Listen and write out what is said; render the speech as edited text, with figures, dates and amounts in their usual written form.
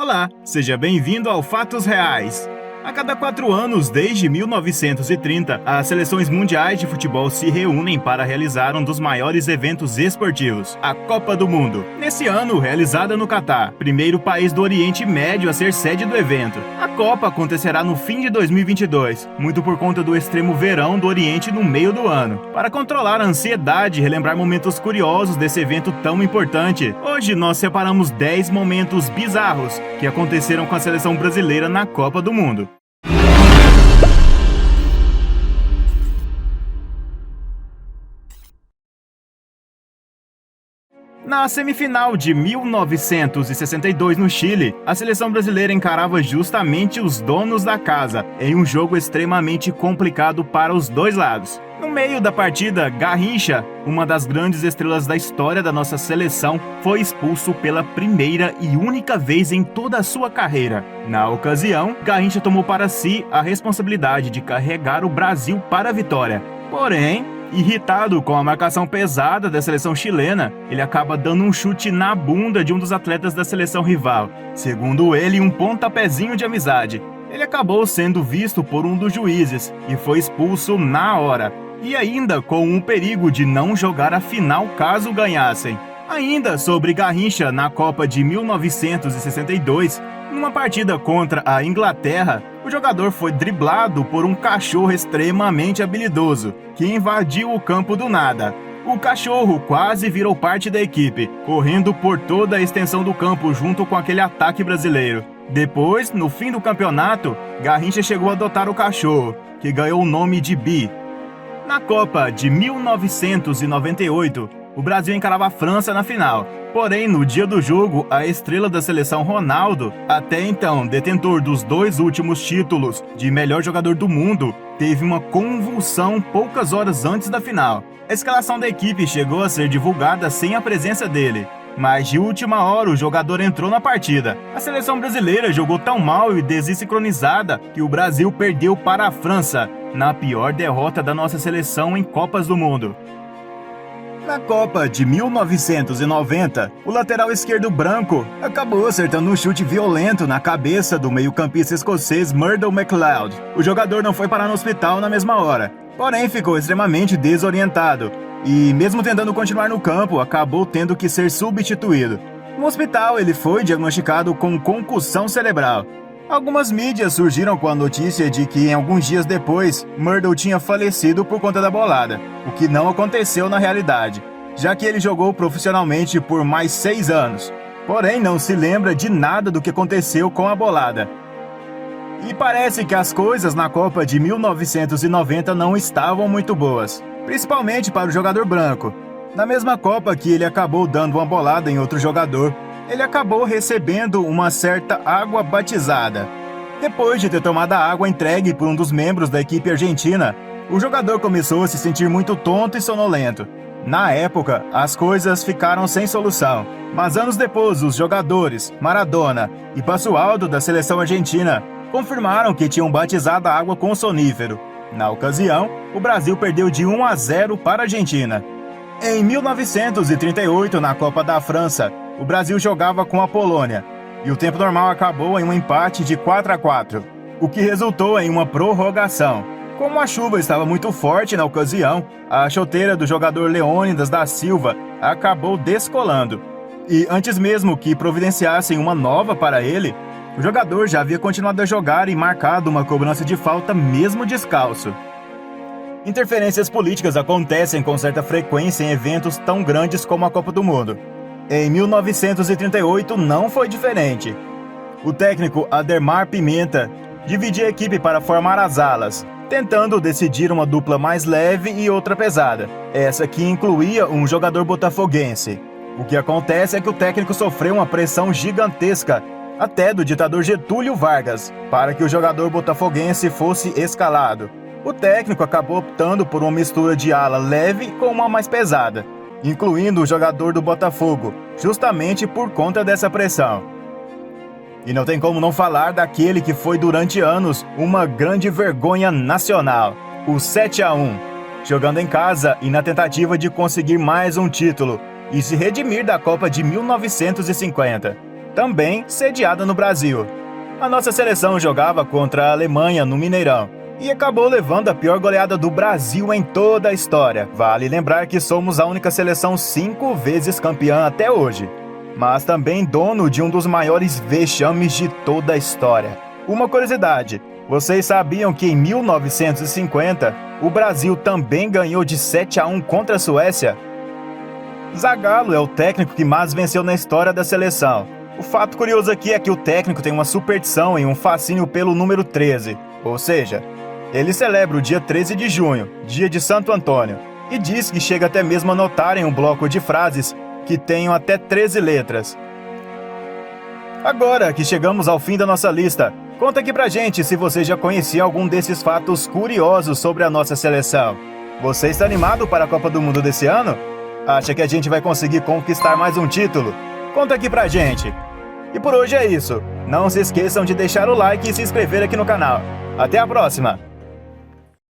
Olá, seja bem-vindo ao Fatos Reais. A cada 4 anos, desde 1930, as seleções mundiais de futebol se reúnem para realizar um dos maiores eventos esportivos, a Copa do Mundo. Nesse ano, realizada no Catar, primeiro país do Oriente Médio a ser sede do evento. A Copa acontecerá no fim de 2022, muito por conta do extremo verão do Oriente no meio do ano. Para controlar a ansiedade e relembrar momentos curiosos desse evento tão importante, hoje nós separamos 10 momentos bizarros que aconteceram com a seleção brasileira na Copa do Mundo. Na semifinal de 1962 no Chile, a seleção brasileira encarava justamente os donos da casa, em um jogo extremamente complicado para os dois lados. No meio da partida, Garrincha, uma das grandes estrelas da história da nossa seleção, foi expulso pela primeira e única vez em toda a sua carreira. Na ocasião, Garrincha tomou para si a responsabilidade de carregar o Brasil para a vitória. Porém, irritado com a marcação pesada da seleção chilena, ele acaba dando um chute na bunda de um dos atletas da seleção rival. Segundo ele, um pontapézinho de amizade. Ele acabou sendo visto por um dos juízes e foi expulso na hora. E ainda com um perigo de não jogar a final caso ganhassem. Ainda sobre Garrincha na Copa de 1962, numa partida contra a Inglaterra, o jogador foi driblado por um cachorro extremamente habilidoso, que invadiu o campo do nada. O cachorro quase virou parte da equipe, correndo por toda a extensão do campo junto com aquele ataque brasileiro. Depois, no fim do campeonato, Garrincha chegou a adotar o cachorro, que ganhou o nome de Bi. Na Copa de 1998, o Brasil encarava a França na final. Porém, no dia do jogo, a estrela da seleção Ronaldo, até então detentor dos 2 últimos títulos de melhor jogador do mundo, teve uma convulsão poucas horas antes da final. A escalação da equipe chegou a ser divulgada sem a presença dele, mas de última hora o jogador entrou na partida. A seleção brasileira jogou tão mal e desincronizada que o Brasil perdeu para a França, na pior derrota da nossa seleção em Copas do Mundo. Na Copa de 1990, o lateral esquerdo branco acabou acertando um chute violento na cabeça do meio-campista escocês Murdo MacLeod. O jogador não foi parar no hospital na mesma hora, porém ficou extremamente desorientado e, mesmo tentando continuar no campo, acabou tendo que ser substituído. No hospital, ele foi diagnosticado com concussão cerebral. Algumas mídias surgiram com a notícia de que, em alguns dias depois, Murdo tinha falecido por conta da bolada, o que não aconteceu na realidade, já que ele jogou profissionalmente por mais 6 anos. Porém, não se lembra de nada do que aconteceu com a bolada. E parece que as coisas na Copa de 1990 não estavam muito boas, principalmente para o jogador branco. Na mesma Copa que ele acabou dando uma bolada em outro jogador, ele acabou recebendo uma certa água batizada. Depois de ter tomado a água entregue por um dos membros da equipe argentina, o jogador começou a se sentir muito tonto e sonolento. Na época, as coisas ficaram sem solução, mas anos depois, os jogadores, Maradona e Basualdo da seleção argentina, confirmaram que tinham batizado a água com sonífero. Na ocasião, o Brasil perdeu de 1-0 para a Argentina. Em 1938, na Copa da França, o Brasil jogava com a Polônia, e o tempo normal acabou em um empate de 4-4, o que resultou em uma prorrogação. Como a chuva estava muito forte na ocasião, a chuteira do jogador Leônidas da Silva acabou descolando. E antes mesmo que providenciassem uma nova para ele, o jogador já havia continuado a jogar e marcado uma cobrança de falta mesmo descalço. Interferências políticas acontecem com certa frequência em eventos tão grandes como a Copa do Mundo. Em 1938 não foi diferente. O técnico Ademar Pimenta dividia a equipe para formar as alas, tentando decidir uma dupla mais leve e outra pesada, essa que incluía um jogador botafoguense. O que acontece é que o técnico sofreu uma pressão gigantesca, até do ditador Getúlio Vargas, para que o jogador botafoguense fosse escalado. O técnico acabou optando por uma mistura de ala leve com uma mais pesada, incluindo o jogador do Botafogo, justamente por conta dessa pressão. E não tem como não falar daquele que foi durante anos uma grande vergonha nacional, o 7-1, jogando em casa e na tentativa de conseguir mais um título e se redimir da Copa de 1950. também sediada no Brasil. A nossa seleção jogava contra a Alemanha no Mineirão e acabou levando a pior goleada do Brasil em toda a história. Vale lembrar que somos a única seleção 5 vezes campeã até hoje, mas também dono de um dos maiores vexames de toda a história. Uma curiosidade, vocês sabiam que em 1950 o Brasil também ganhou de 7-1 contra a Suécia? Zagallo é o técnico que mais venceu na história da seleção. O fato curioso aqui é que o técnico tem uma superstição e um fascínio pelo número 13, ou seja, ele celebra o dia 13 de junho, dia de Santo Antônio, e diz que chega até mesmo a anotar em um bloco de frases que tenham até 13 letras. Agora que chegamos ao fim da nossa lista, conta aqui pra gente se você já conhecia algum desses fatos curiosos sobre a nossa seleção. Você está animado para a Copa do Mundo desse ano? Acha que a gente vai conseguir conquistar mais um título? Conta aqui pra gente! E por hoje é isso. Não se esqueçam de deixar o like e se inscrever aqui no canal. Até a próxima!